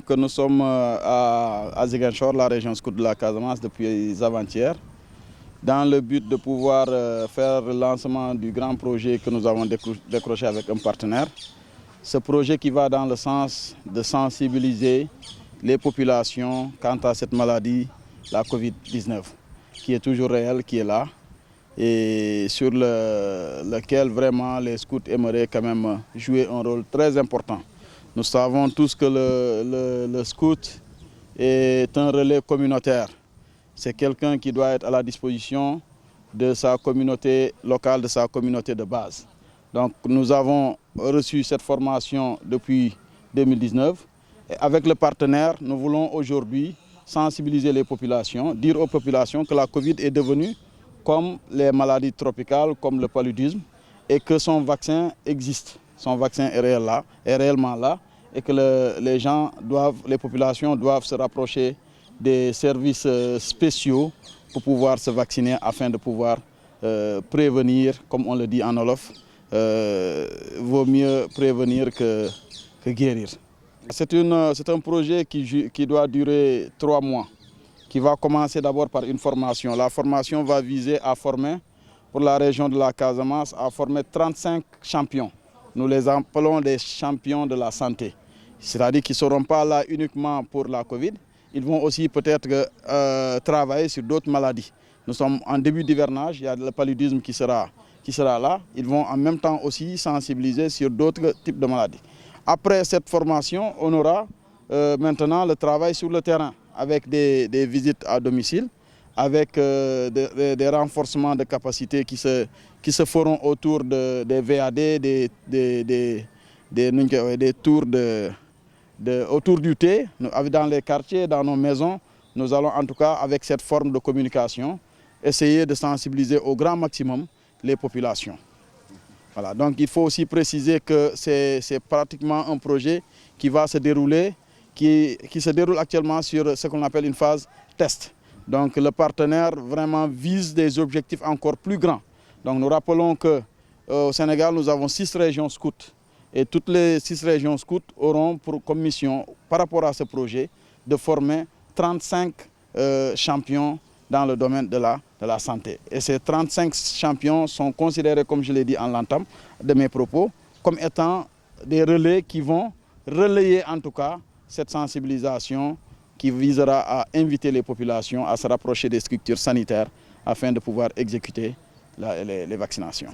Donc nous sommes à Ziguinchor, la région scout de la Casamance, depuis avant-hier, dans le but de pouvoir faire le lancement du grand projet que nous avons décroché avec un partenaire. Ce projet qui va dans le sens de sensibiliser les populations quant à cette maladie, la Covid-19, qui est toujours réelle, qui est là, et sur lequel vraiment les scouts aimeraient quand même jouer un rôle très important. Nous savons tous que le scout est un relais communautaire. C'est quelqu'un qui doit être à la disposition de sa communauté locale, de sa communauté de base. Donc nous avons reçu cette formation depuis 2019. Et avec le partenaire, nous voulons aujourd'hui sensibiliser les populations, dire aux populations que la Covid est devenue comme les maladies tropicales, comme le paludisme, et que son vaccin existe. Son vaccin est réellement là, et que les populations doivent se rapprocher des services spéciaux pour pouvoir se vacciner afin de pouvoir prévenir, comme on le dit en Wolof, vaut mieux prévenir que guérir. C'est un projet qui doit durer 3 mois, qui va commencer d'abord par une formation. La formation va viser à former, pour la région de la Casamance, à former 35 champions. Nous les appelons des champions de la santé. C'est-à-dire qu'ils ne seront pas là uniquement pour la Covid, ils vont aussi peut-être travailler sur d'autres maladies. Nous sommes en début d'hivernage, il y a le paludisme qui sera là. Ils vont en même temps aussi sensibiliser sur d'autres types de maladies. Après cette formation, on aura maintenant le travail sur le terrain, avec des visites à domicile, avec des renforcements de capacités qui se feront autour des VAD, des tours autour du thé, dans les quartiers, dans nos maisons. Nous allons en tout cas, avec cette forme de communication, essayer de sensibiliser au grand maximum les populations. Voilà, donc il faut aussi préciser que c'est pratiquement un projet qui va se dérouler, qui se déroule actuellement sur ce qu'on appelle une phase test. Donc le partenaire vraiment vise des objectifs encore plus grands. Donc nous rappelons qu'au Sénégal, nous avons 6 régions scouts. Et toutes les 6 régions scouts auront comme mission, par rapport à ce projet, de former 35 champions dans le domaine de la santé. Et ces 35 champions sont considérés, comme je l'ai dit en l'entame de mes propos, comme étant des relais qui vont relayer en tout cas cette sensibilisation qui visera à inviter les populations à se rapprocher des structures sanitaires afin de pouvoir exécuter les vaccinations.